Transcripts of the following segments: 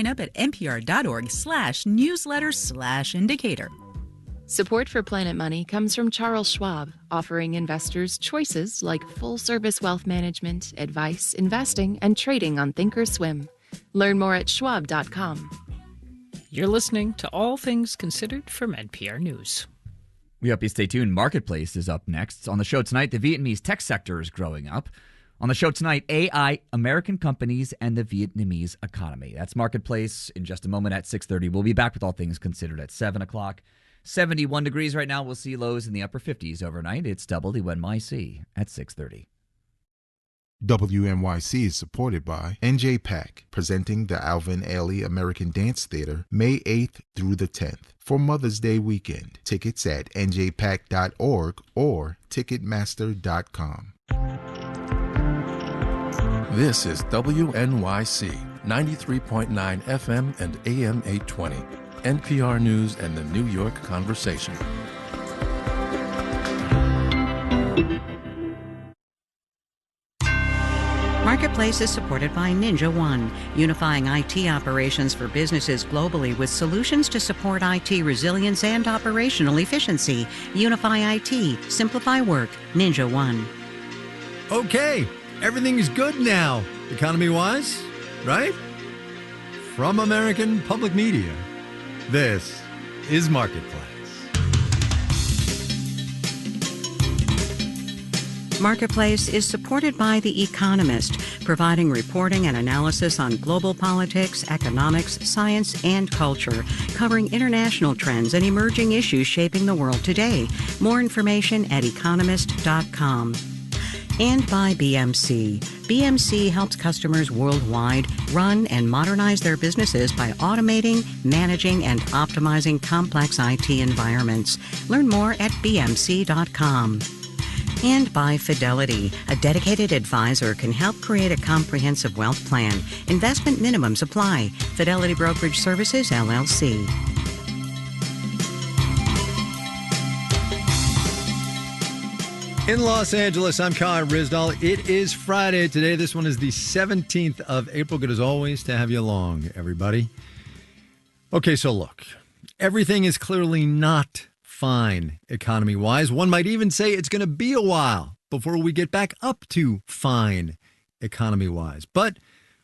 Sign up at npr.org/newsletter/indicator. Support for Planet Money comes from Charles Schwab, offering investors choices like full-service wealth management, advice, investing, and trading on Thinkorswim. Learn more at schwab.com. You're listening to All Things Considered from NPR News. We hope you stay tuned. Marketplace is up next. On the show tonight, the Vietnamese tech sector is growing up. On the show tonight, AI, American companies, and the Vietnamese economy. That's Marketplace in just a moment at 6:30. We'll be back with All Things Considered at 7 o'clock. 71 degrees right now. We'll see lows in the upper 50s overnight. It's WNYC at 6:30. WNYC is supported by NJPAC, presenting the Alvin Ailey American Dance Theater May 8th through the 10th for Mother's Day weekend. Tickets at njpac.org or ticketmaster.com. This is WNYC 93.9 FM and AM 820. NPR News and the New York Conversation. Marketplace is supported by Ninja One, unifying IT operations for businesses globally with solutions to support IT resilience and operational efficiency. Unify IT, simplify work. Ninja One. Okay, everything is good now, economy-wise, right? From American Public Media, this is Marketplace. Marketplace is supported by The Economist, providing reporting and analysis on global politics, economics, science, and culture, covering international trends and emerging issues shaping the world today. More information at economist.com. And by BMC. BMC helps customers worldwide run and modernize their businesses by automating, managing, and optimizing complex IT environments. Learn more at bmc.com. And by Fidelity. A dedicated advisor can help create a comprehensive wealth plan. Investment minimums apply. Fidelity Brokerage Services, LLC. In Los Angeles, I'm Kai Ryssdal. It is Friday today. This one is the 17th of April. Good as always to have you along, everybody. Okay, so look, everything is clearly not fine economy-wise. One might even say it's going to be a while before we get back up to fine economy-wise. But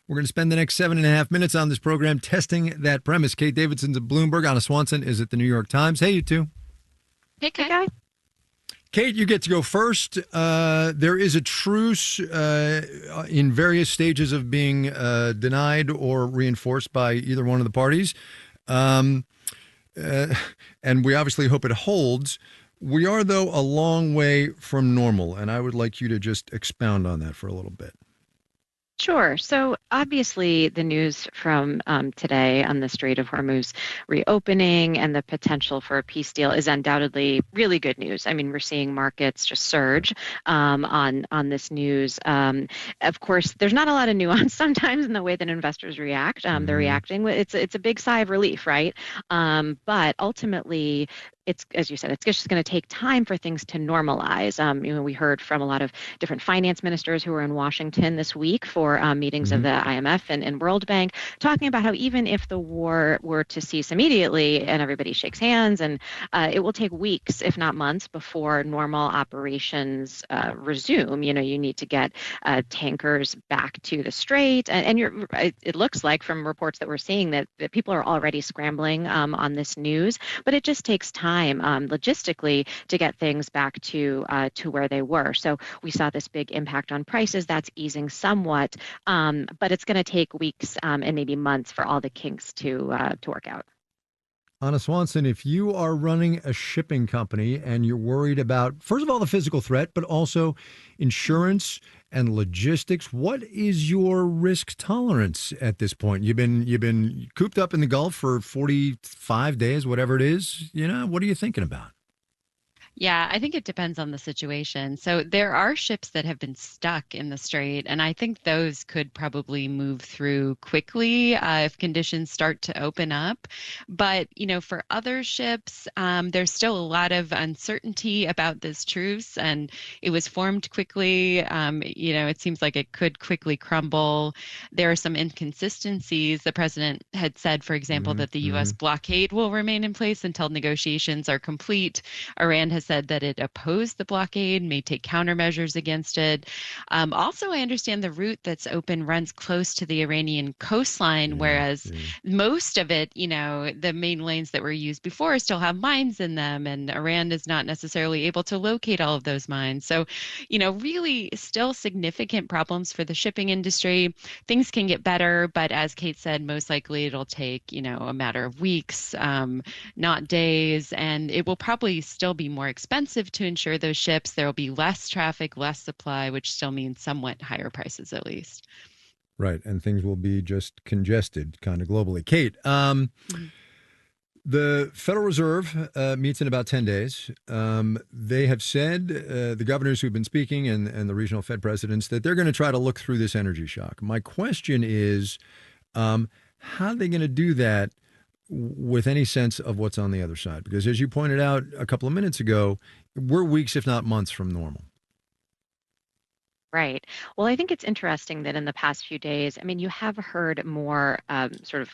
we're going to spend the next 7.5 minutes on this program testing that premise. Kate Davidson's at Bloomberg. Anna Swanson is at the New York Times. Hey, you two. Hey, Kai. Kate, you get to go first. There is a truce in various stages of being denied or reinforced by either one of the parties. And we obviously hope it holds. We are, though, a long way from normal, and I would like you to just expound on that for a little bit. Sure. So obviously the news from today on the Strait of Hormuz reopening and the potential for a peace deal is undoubtedly really good news. I mean, we're seeing markets just surge on this news. Of course, there's not a lot of nuance sometimes in the way that investors react. They're reacting. It's a big sigh of relief, right? But ultimately, it's, as you said, it's just going to take time for things to normalize. We heard from a lot of different finance ministers who were in Washington this week for meetings of the IMF and World Bank, talking about how even if the war were to cease immediately and everybody shakes hands, and it will take weeks, if not months, before normal operations resume. You need to get tankers back to the Strait, and it looks like from reports that we're seeing that people are already scrambling on this news, but it just takes time logistically to get things back to where they were. So we saw this big impact on prices. That's easing somewhat, but it's going to take weeks and maybe months for all the kinks to work out. Anna Swanson, if you are running a shipping company and you're worried about, first of all, the physical threat, but also insurance and logistics, what is your risk tolerance at this point? You've been cooped up in the Gulf for 45 days, whatever it is. What are you thinking about? Yeah, I think it depends on the situation. So there are ships that have been stuck in the strait, and I think those could probably move through quickly if conditions start to open up. But, for other ships, there's still a lot of uncertainty about this truce, and it was formed quickly. It seems like it could quickly crumble. There are some inconsistencies. The president had said, for example, that the U.S. blockade will remain in place until negotiations are complete. Iran has said that it opposed the blockade, may take countermeasures against it. Also, I understand the route that's open runs close to the Iranian coastline, whereas most of it, the main lanes that were used before still have mines in them, and Iran is not necessarily able to locate all of those mines. So, really still significant problems for the shipping industry. Things can get better, but as Kate said, most likely it'll take, a matter of weeks, not days, and it will probably still be more expensive to insure those ships. There will be less traffic, less supply, which still means somewhat higher prices at least. Right, and things will be just congested kind of globally. Kate, the Federal Reserve meets in about 10 days. They have said, the governors who've been speaking and the regional Fed presidents, that they're going to try to look through this energy shock. My question is, how are they going to do that with any sense of what's on the other side? Because as you pointed out a couple of minutes ago, we're weeks, if not months, from normal. Right. Well, I think it's interesting that in the past few days, you have heard more sort of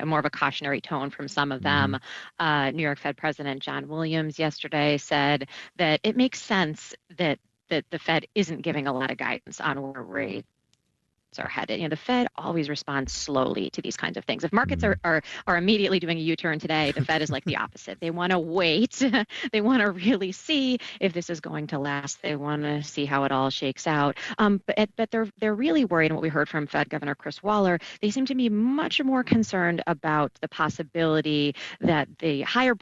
more of a cautionary tone from some of them. New York Fed President John Williams yesterday said that it makes sense that the Fed isn't giving a lot of guidance on where rates are headed. The Fed always responds slowly to these kinds of things. If markets are immediately doing a U-turn today, the Fed is like the opposite. They want to wait. They want to really see if this is going to last. They want to see how it all shakes out. But they're really worried. And what we heard from Fed Governor Chris Waller, they seem to be much more concerned about the possibility that the higher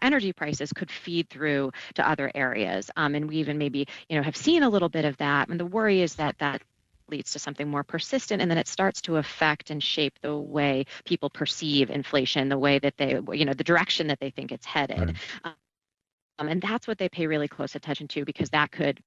energy prices could feed through to other areas. And we even maybe have seen a little bit of that. And the worry is that leads to something more persistent, and then it starts to affect and shape the way people perceive inflation, the way that they, the direction that they think it's headed. Right. And that's what they pay really close attention to, because that could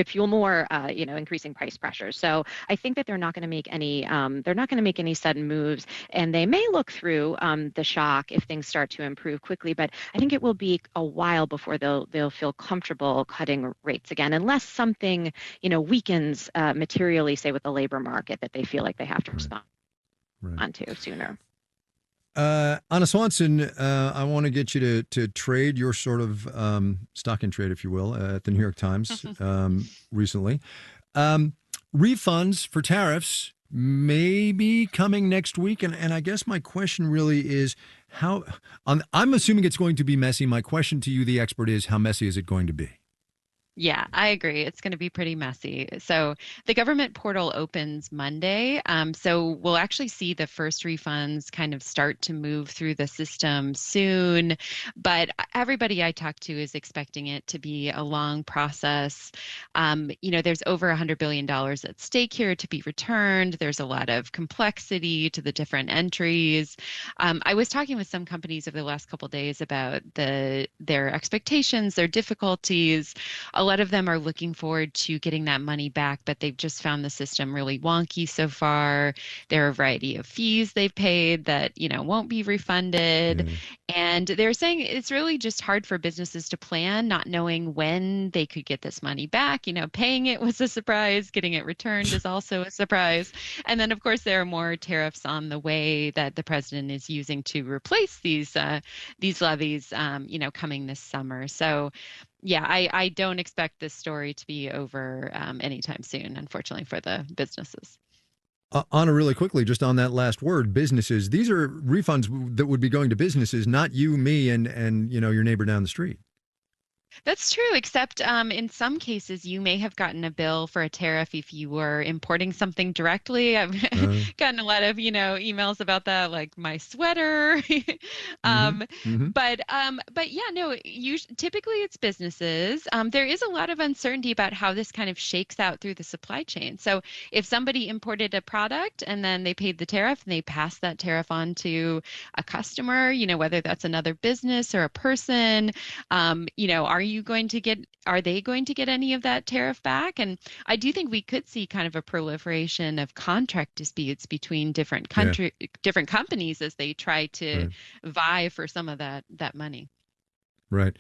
fuel more, increasing price pressures. So I think that they're not going to make any sudden moves, and they may look through the shock if things start to improve quickly. But I think it will be a while before they'll feel comfortable cutting rates again, unless something weakens materially, say with the labor market, that they feel like they have to respond to sooner. Anna Swanson, I want to get you to trade your sort of stock and trade, if you will, at the New York Times recently. Refunds for tariffs may be coming next week. And I guess my question really is I'm assuming it's going to be messy. My question to you, the expert, is how messy is it going to be? Yeah, I agree. It's going to be pretty messy. So the government portal opens Monday. So we'll actually see the first refunds kind of start to move through the system soon. But everybody I talk to is expecting it to be a long process. There's over $100 billion at stake here to be returned. There's a lot of complexity to the different entries. I was talking with some companies over the last couple of days about their expectations, their difficulties. A lot of them are looking forward to getting that money back, but they've just found the system really wonky so far. There are a variety of fees they've paid that, won't be refunded. And they're saying it's really just hard for businesses to plan, not knowing when they could get this money back. Paying it was a surprise. Getting it returned is also a surprise. And then, of course, there are more tariffs on the way that the president is using to replace these levies, coming this summer. So, yeah, I don't expect this story to be over anytime soon, unfortunately, for the businesses. Anna, really quickly, just on that last word, businesses. These are refunds that would be going to businesses, not you, me, and your neighbor down the street. That's true, except in some cases you may have gotten a bill for a tariff if you were importing something directly. I've gotten a lot of, emails about that, like my sweater. But yeah, no, typically it's businesses. There is a lot of uncertainty about how this kind of shakes out through the supply chain. So if somebody imported a product and then they paid the tariff and they passed that tariff on to a customer, whether that's another business or a person, are they going to get any of that tariff back? And I do think we could see kind of a proliferation of contract disputes between different companies as they try to vie for some of that money. Right.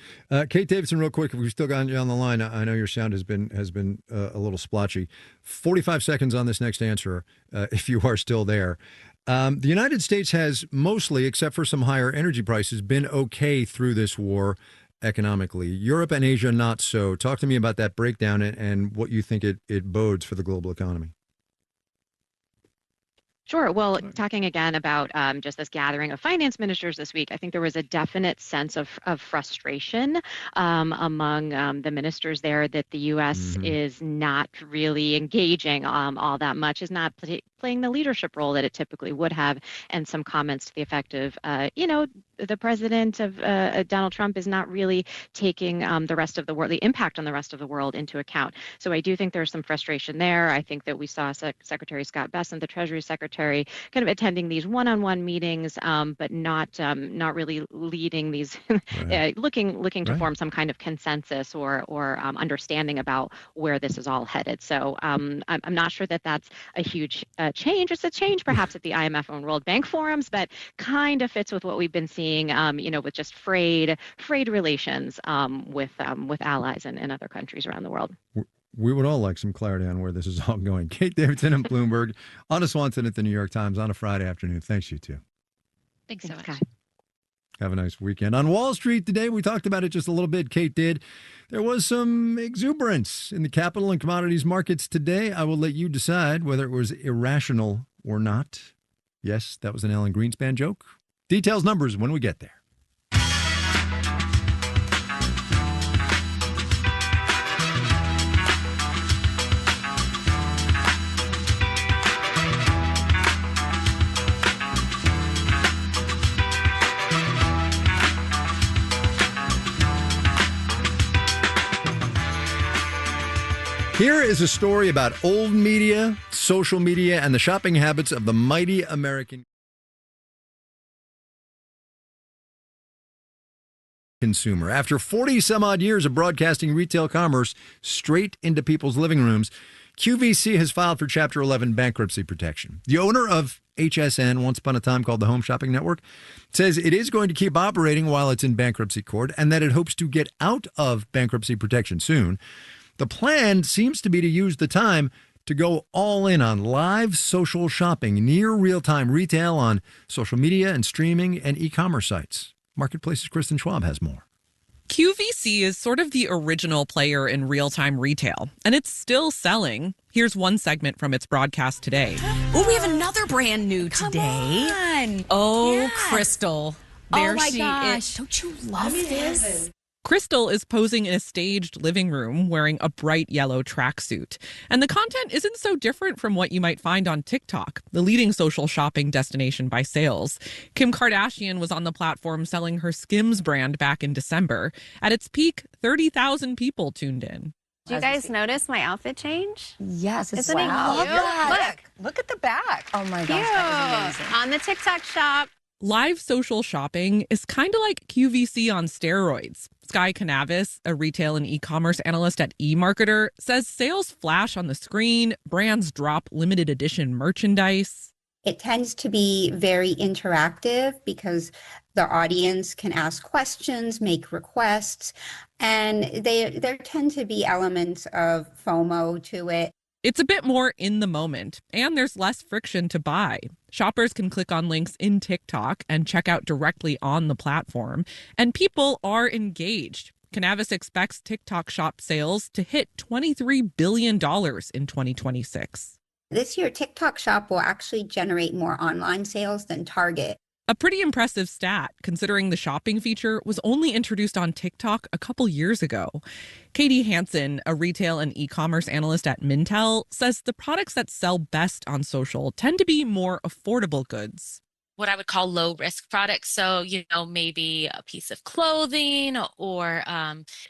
Kate Davidson, real quick, if we've still got you on the line, I know your sound has been a little splotchy. 45 seconds on this next answer, if you are still there. The United States has mostly, except for some higher energy prices, been okay through this war economically. Europe and Asia, not so. Talk to me about that breakdown and what you think it bodes for the global economy. Sure. Well, talking again about just this gathering of finance ministers this week, I think there was a definite sense of frustration among the ministers there that the U.S. is not really engaging all that much, is not playing the leadership role that it typically would have, and some comments to the effect of, the president of Donald Trump is not really taking the rest of the world, the impact on the rest of the world into account. So I do think there's some frustration there. I think that we saw Secretary Scott Bessent, the Treasury Secretary, kind of attending these one-on-one meetings, but not really leading these, looking to form some kind of consensus or understanding about where this is all headed. So I'm not sure that that's a huge change. It's a change perhaps at the IMF and World Bank forums, but kind of fits with what we've been seeing, with just frayed relations with allies and other countries around the world. We would all like some clarity on where this is all going. Kate Davidson and Bloomberg, Anna Swanson at the New York Times on a Friday afternoon. Thanks, you two. Thanks so much. Have a nice weekend. On Wall Street today, we talked about it just a little bit. Kate did. There was some exuberance in the capital and commodities markets today. I will let you decide whether it was irrational or not. Yes, that was an Alan Greenspan joke. Details, numbers when we get there. Here is a story about old media, social media, and the shopping habits of the mighty American consumer. After 40 some odd years of broadcasting retail commerce straight into people's living rooms, QVC has filed for Chapter 11 bankruptcy protection. The owner of HSN, once upon a time called the Home Shopping Network, says it is going to keep operating while it's in bankruptcy court and that it hopes to get out of bankruptcy protection soon. The plan seems to be to use the time to go all in on live social shopping, near real-time retail on social media and streaming and e-commerce sites. Marketplace's Kristen Schwab has more. QVC is sort of the original player in real-time retail, and it's still selling. Here's one segment from its broadcast today. Oh, we have another brand new today. Come on. Oh, Yeah. Crystal. There Oh my she gosh. is. Don't you love this? Crystal is posing in a staged living room wearing a bright yellow tracksuit. And the content isn't so different from what you might find on TikTok, the leading social shopping destination by sales. Kim Kardashian was on the platform selling her Skims brand back in December. At its peak, 30,000 people tuned in. Do you guys notice my outfit change? Yes, Isn't it wow. cute? Look at the back. Oh my gosh, that was amazing. On the TikTok shop. Live social shopping is kind of like QVC on steroids. Sky Canavis, a retail and e-commerce analyst at eMarketer, says sales flash on the screen, brands drop limited edition merchandise. It tends to be very interactive because the audience can ask questions, make requests, and there tend to be elements of FOMO to it. It's a bit more in the moment, and there's less friction to buy. Shoppers can click on links in TikTok and check out directly on the platform, and people are engaged. Canavis expects TikTok shop sales to hit $23 billion in 2026. This year, TikTok Shop will actually generate more online sales than Target. A pretty impressive stat, considering the shopping feature was only introduced on TikTok a couple years ago. Katie Hansen, a retail and e-commerce analyst at Mintel, says the products that sell best on social tend to be more affordable goods. What I would call low risk products. So, maybe a piece of clothing or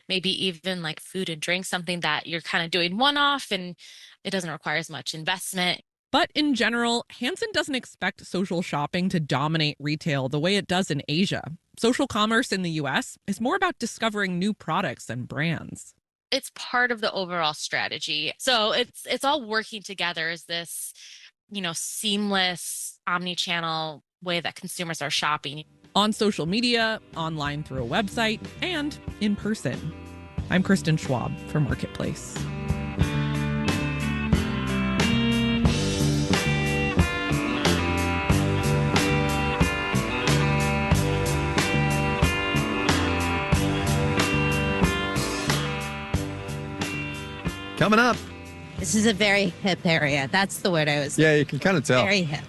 maybe even like food and drink, something that you're kind of doing one off and it doesn't require as much investment. But in general, Hansen doesn't expect social shopping to dominate retail the way it does in Asia. Social commerce in the US is more about discovering new products and brands. It's part of the overall strategy. So it's all working together as this, seamless omni-channel way that consumers are shopping. On social media, online through a website, and in person. I'm Kristen Schwab for Marketplace. Coming up. This is a very hip area. That's the word I was. Yeah, you can kind of tell. Very hip.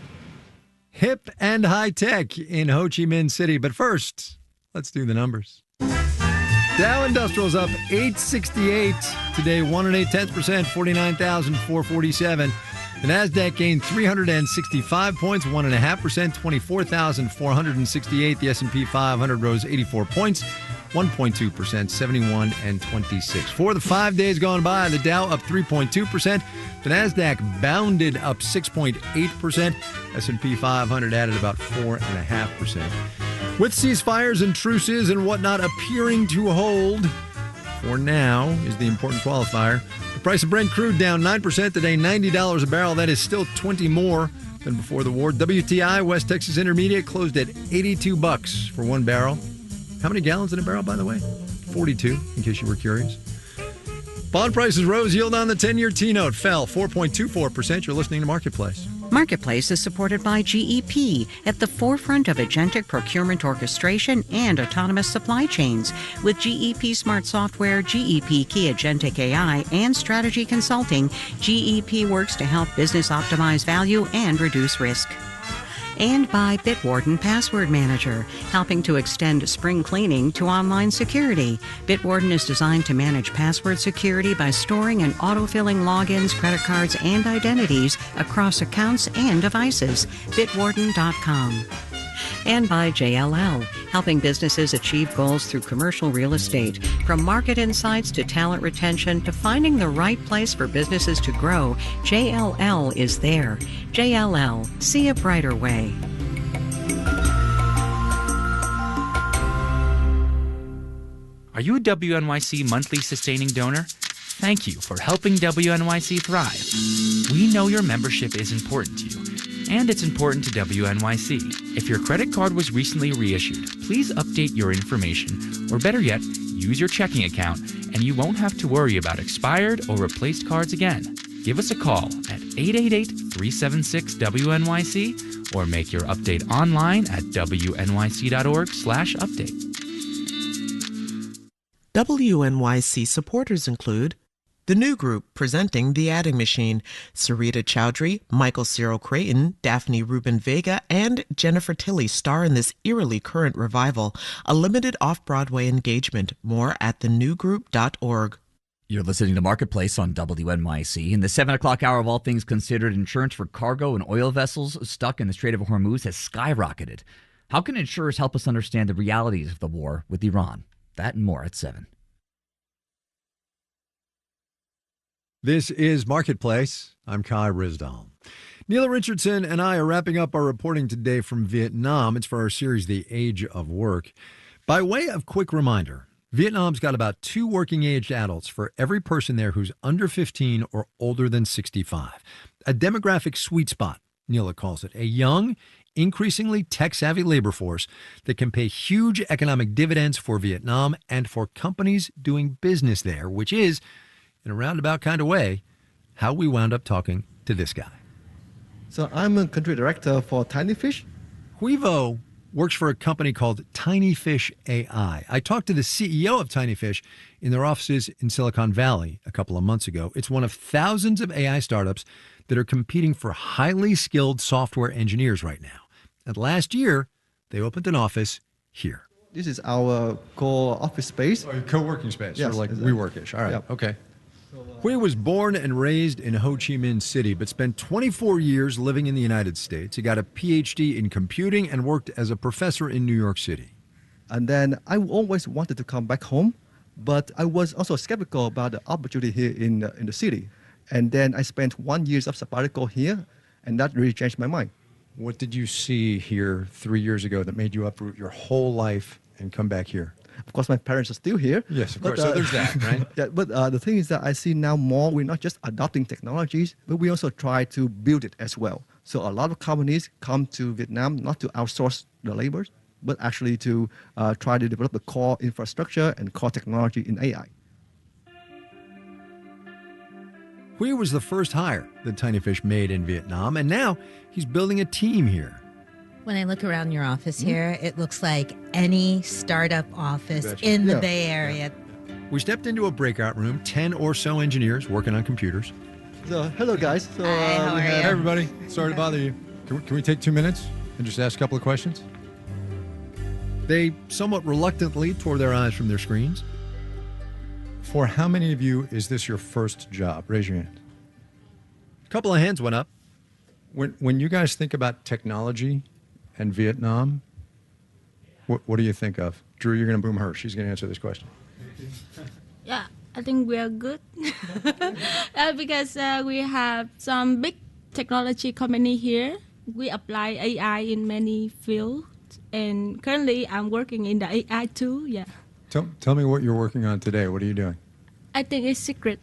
Hip and high tech in Ho Chi Minh City. But first, let's do the numbers. Dow Industrial's up 868 today, 1 0.8%, 49,447. The NASDAQ gained 365 points, 1.5%, 24,468. The S&P 500 rose 84 points, 1.2%, 71 and 26. For the 5 days gone by, the Dow up 3.2%. The NASDAQ bounded up 6.8%. S&P 500 added about 4.5%. With ceasefires and truces and whatnot appearing to hold, for now is the important qualifier. The price of Brent crude down 9% today, $90 a barrel. That is still 20 more than before the war. WTI, West Texas Intermediate, closed at $82 for 1 barrel. How many gallons in a barrel, by the way? 42, in case you were curious. Bond prices rose. Yield on the 10-year T-note fell 4.24%. You're listening to Marketplace. Marketplace is supported by GEP, at the forefront of agentic procurement orchestration and autonomous supply chains. With GEP Smart Software, GEP Key Agentic AI, and Strategy Consulting, GEP works to help business optimize value and reduce risk. And by Bitwarden Password Manager, helping to extend spring cleaning to online security. Bitwarden is designed to manage password security by storing and autofilling logins, credit cards, and identities across accounts and devices. Bitwarden.com. And by JLL, helping businesses achieve goals through commercial real estate. From market insights to talent retention to finding the right place for businesses to grow, JLL is there. JLL, see a brighter way. Are you a WNYC monthly sustaining donor? Thank you for helping WNYC thrive. We know your membership is important to you, and it's important to WNYC. If your credit card was recently reissued, please update your information, or better yet, use your checking account, and you won't have to worry about expired or replaced cards again. Give us a call at 888-376-WNYC or make your update online at wnyc.org/update. WNYC supporters include The New Group, presenting The Adding Machine, Sarita Chowdhury, Michael Cyril Creighton, Daphne Rubin Vega, and Jennifer Tilly star in this eerily current revival, a limited off-Broadway engagement. More at thenewgroup.org. You're listening to Marketplace on WNYC. In the 7 o'clock hour of All Things Considered, insurance for cargo and oil vessels stuck in the Strait of Hormuz has skyrocketed. How can insurers help us understand the realities of the war with Iran? That and more at 7. This is Marketplace. I'm Kai Ryssdal. Neela Richardson and I are wrapping up our reporting today from Vietnam. It's for our series, The Age of Work. By way of quick reminder, Vietnam's got about 2 working-aged adults for every person there who's under 15 or older than 65. A demographic sweet spot, Neela calls it. A young, increasingly tech-savvy labor force that can pay huge economic dividends for Vietnam and for companies doing business there, which is, in a roundabout kind of way, how we wound up talking to this guy. So I'm a country director for Tiny Fish. Huy Vo works for a company called Tiny Fish AI. I talked to the CEO of Tiny Fish in their offices in Silicon Valley a couple of months ago. It's one of thousands of AI startups that are competing for highly skilled software engineers right now. And last year, they opened an office here. This is our co-office space. Oh, your co-working space, Yes, sort of like exactly. WeWorkish. All right, Yep. okay. Huy was born and raised in Ho Chi Minh City, but spent 24 years living in the United States. He got a PhD in computing and worked as a professor in New York City. And then I always wanted to come back home, but I was also skeptical about the opportunity here in the city. And then I spent 1 year of sabbatical here, and that really changed my mind. What did you see here 3 years ago that made you uproot your whole life and come back here? Of course, my parents are still here. Yes, of but, course. So there's that, right? Yeah, but the thing is that I see now more, we're not just adopting technologies, but we also try to build it as well. So a lot of companies come to Vietnam not to outsource the labor, but actually to try to develop the core infrastructure and core technology in AI. Huy was the first hire that Tiny Fish made in Vietnam, and now he's building a team here. When I look around your office here, it looks like any startup office Betcha. in the Yeah. Bay Area. We stepped into a breakout room, 10 or so engineers working on computers. So, hello, guys. So, how are you? Hey, everybody. Sorry to bother you. Can we take 2 minutes and just ask a couple of questions? They somewhat reluctantly tore their eyes from their screens. For how many of you is this your first job? Raise your hand. A couple of hands went up. When you guys think about technology and Vietnam, what do you think of? Drew, you're going to boom her. She's going to answer this question. Yeah, I think we are good because we have some big technology company here. We apply AI in many fields, and currently I'm working in the AI too. Yeah, Tell me what you're working on today. What are you doing? I think it's secret.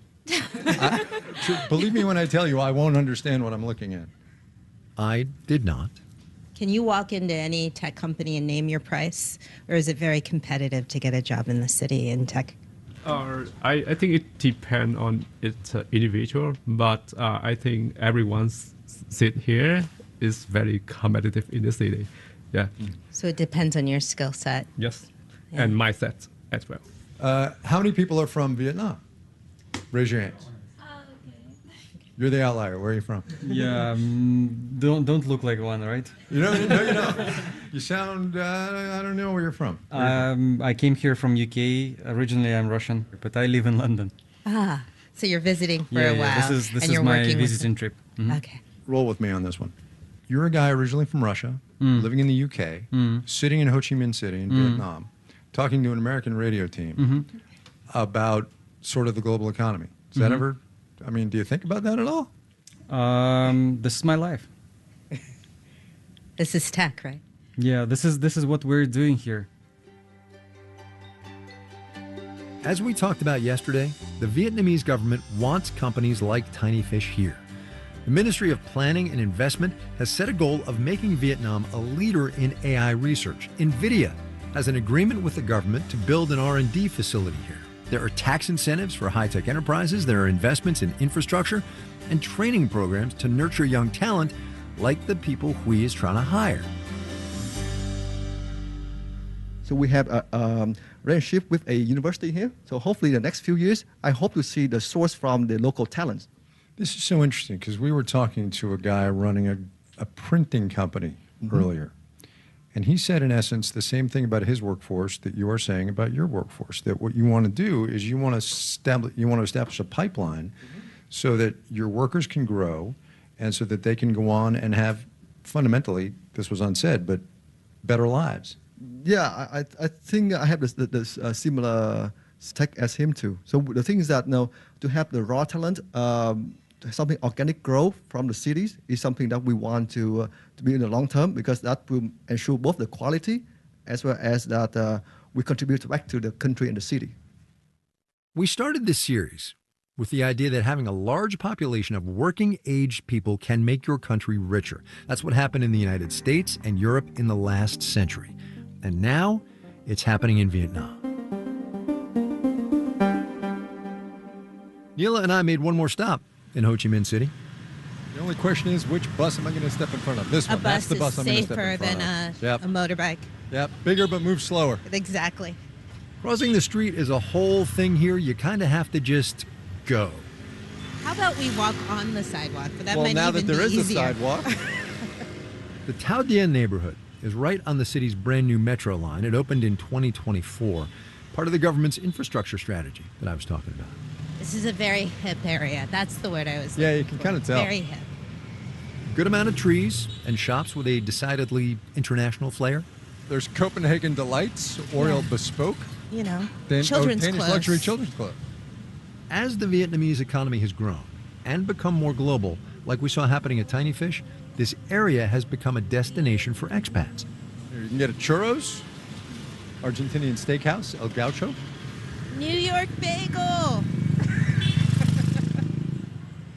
Believe me when I tell you, I won't understand what I'm looking at. I did not. Can you walk into any tech company and name your price? Or is it very competitive to get a job in the city in tech? I think it depends on its individual, but I think everyone's sit here is very competitive in the city. Yeah. So it depends on your skill set. Yes. Yeah. And mindset as well. How many people are from Vietnam? Raise your hands. You're the outlier. Where are you from? Yeah, don't look like one, right? You know, no, you don't. You sound, I don't know where you're from. I came here from UK. Originally, I'm Russian, but I live in London. Ah, so you're visiting for Yeah, a while. This and is you're my working with visiting trip. Mhm. Okay. Roll with me on this one. You're a guy originally from Russia, living in the UK, sitting in Ho Chi Minh City in Vietnam, talking to an American radio team about sort of the global economy. Does that ever, I mean, do you think about that at all? This is my life. This is tech, right? Yeah, this is what we're doing here. As we talked about yesterday, the Vietnamese government wants companies like Tiny Fish here. The Ministry of Planning and Investment has set a goal of making Vietnam a leader in AI research. NVIDIA has an agreement with the government to build an R&D facility here. There are tax incentives for high-tech enterprises, there are investments in infrastructure, and training programs to nurture young talent like the people Huy is trying to hire. So we have a relationship with a university here. So hopefully the next few years, I hope to see the source from the local talents. This is so interesting because we were talking to a guy running a printing company earlier. And he said, in essence, the same thing about his workforce that you are saying about your workforce, that what you want to do is you want to establish a pipeline so that your workers can grow and so that they can go on and have, fundamentally, this was unsaid, but better lives. Yeah, I think I have this similar tech as him too. So the thing is that now to have the raw talent, something organic growth from the cities is something that we want to be in the long term because that will ensure both the quality as well as that we contribute back to the country and the city. We started this series with the idea that having a large population of working-age people can make your country richer. That's what happened in the United States and Europe in the last century. And now it's happening in Vietnam. Neela and I made one more stop in Ho Chi Minh City. The only question is, which bus am I going to step in front of? This A one. bus That's the bus is I'm going to step safer in front than of. Yep. a motorbike. Yep. Bigger but moves slower. Exactly. Crossing the street is a whole thing here. You kind of have to just go. How about we walk on the sidewalk? But that Well, might now even that there be is a easier. sidewalk. The Tao Dien neighborhood is right on the city's brand new metro line. It opened in 2024, part of the government's infrastructure strategy that I was talking about. This is a very hip area. That's the word I was Yeah, looking you can for. kind of tell. Very hip. Good amount of trees and shops with a decidedly international flair. There's Copenhagen Delights, Oriel Bespoke. You know, Then children's Danish clothes. Luxury Children's Club. As the Vietnamese economy has grown and become more global, like we saw happening at Tiny Fish, this area has become a destination for expats. Here, you can get a churros, Argentinian steakhouse, El Gaucho. New York bagel.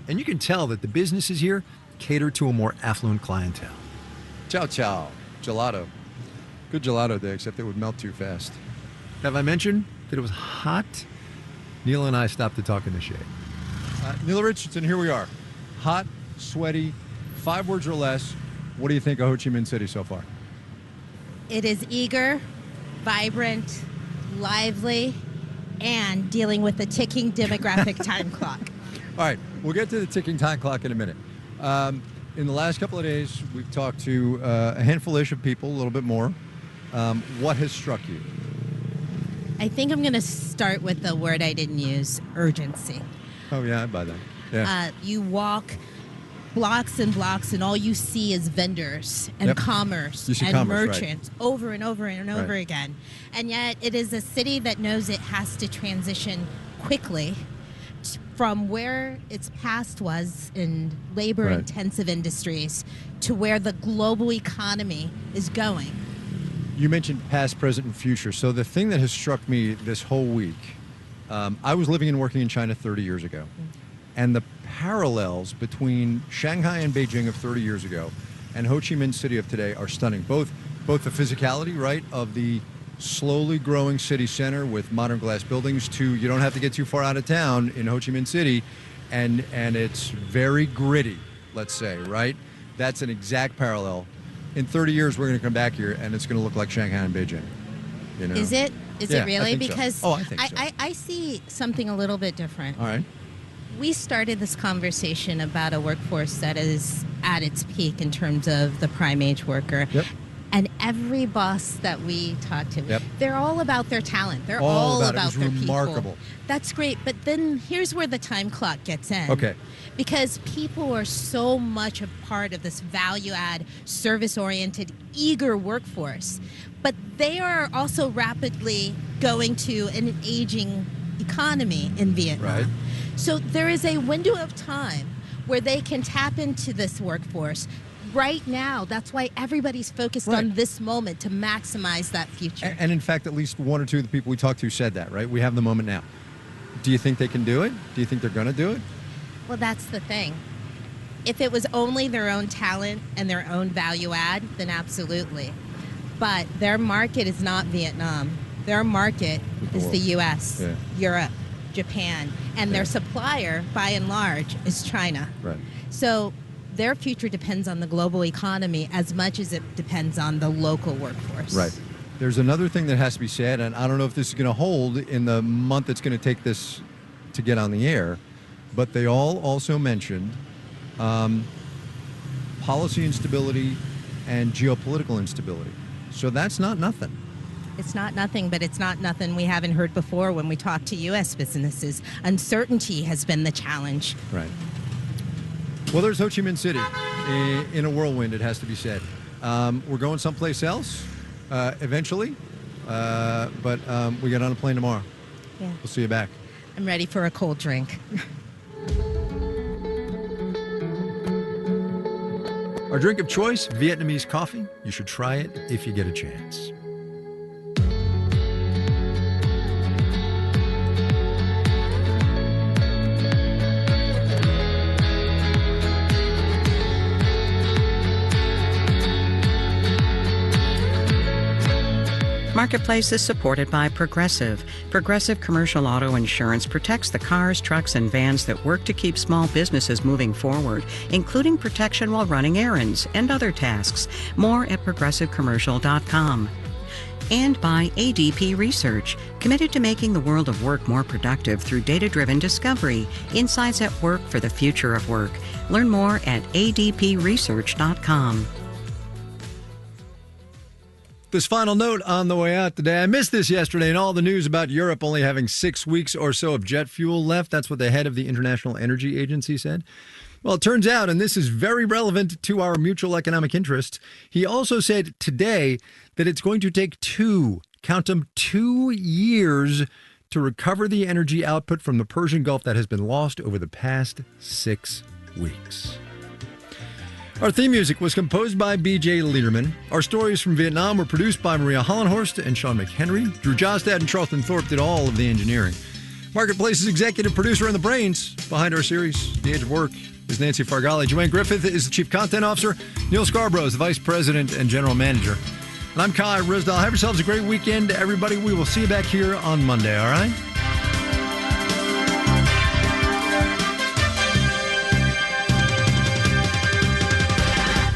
And you can tell that the businesses here cater to a more affluent clientele. Chow Chow, gelato. Good gelato day, except it would melt too fast. Have I mentioned that it was hot? Neil and I stopped to talk in the shade. Neil Richardson, here we are. Hot, sweaty, 5 words or less. What do you think of Ho Chi Minh City so far? It is eager, vibrant, lively, and dealing with a ticking demographic time clock. All right, we'll get to the ticking time clock in a minute. In the last couple of days, we've talked to a handful-ish of people, a little bit more. What has struck you? I think I'm going to start with the word I didn't use, urgency. Oh, yeah, I buy that. Yeah. You walk blocks and blocks, and all you see is vendors and Yep. commerce You see and commerce, right. merchants over and over and over Right. again. And yet it is a city that knows it has to transition quickly from where its past was in labor-intensive industries to where the global economy is going. You mentioned past, present, and future. So the thing that has struck me this whole week, I was living and working in China 30 years ago. And the parallels between Shanghai and Beijing of 30 years ago and Ho Chi Minh City of today are stunning. Both the physicality, right, of the slowly growing city center with modern glass buildings to you don't have to get too far out of town in Ho Chi Minh City, and it's very gritty, let's say, right? That's an exact parallel. In 30 years, we're going to come back here, and it's going to look like Shanghai and Beijing. You know? Is it? Is Yeah, it really? I think so. Because I think so. I see something a little bit different. All right. We started this conversation about a workforce that is at its peak in terms of the prime age worker. Yep. And every boss that we talk to, Yep. they're all about their talent. They're All all about it. It about was their remarkable. people. That's great. But then here's where the time clock gets in. Okay. Because people are so much a part of this value-add, service-oriented, eager workforce. But they are also rapidly going to an aging economy in Vietnam. Right. So there is a window of time where they can tap into this workforce right now. That's why everybody's focused Right. on this moment to maximize that future. And in fact, at least one or two of the people we talked to said that, right? We have the moment now. Do you think they can do it? Do you think they're going to do it? Well, that's the thing. If it was only their own talent and their own value add, then absolutely. But their market is not Vietnam. Their market is the U.S., Yeah. Europe, Japan, and their supplier, by and large, is China. Right. So their future depends on the global economy as much as it depends on the local workforce. Right. There's another thing that has to be said, and I don't know if this is going to hold in the month it's going to take this to get on the air, but they all also mentioned policy instability and geopolitical instability. So that's not nothing. It's not nothing, but it's not nothing we haven't heard before when we talk to U.S. businesses. Uncertainty has been the challenge. Right. Well, there's Ho Chi Minh City in a whirlwind, it has to be said. We're going someplace else eventually, but we get on a plane tomorrow. Yeah. We'll see you back. I'm ready for a cold drink. Our drink of choice, Vietnamese coffee. You should try it if you get a chance. Marketplace is supported by Progressive. Progressive Commercial Auto Insurance protects the cars, trucks, and vans that work to keep small businesses moving forward, including protection while running errands and other tasks. More at progressivecommercial.com. And by ADP Research, committed to making the world of work more productive through data-driven discovery, insights at work for the future of work. Learn more at adpresearch.com. This final note on the way out today. I missed this yesterday and all the news about Europe only having 6 weeks or so of jet fuel left. That's what the head of the International Energy Agency said. Well, it turns out, and this is very relevant to our mutual economic interests, he also said today that it's going to take 2 years to recover the energy output from the Persian Gulf that has been lost over the past 6 weeks. Our theme music was composed by B.J. Liederman. Our stories from Vietnam were produced by Maria Hollenhorst and Sean McHenry. Drew Jostad and Charlton Thorpe did all of the engineering. Marketplace's executive producer and the brains behind our series, The Age of Work, is Nancy Fargali. Joanne Griffith is the chief content officer. Neil Scarborough is the vice president and general manager. And I'm Kai Risdall. Have yourselves a great weekend, everybody. We will see you back here on Monday, all right?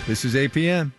This is APM.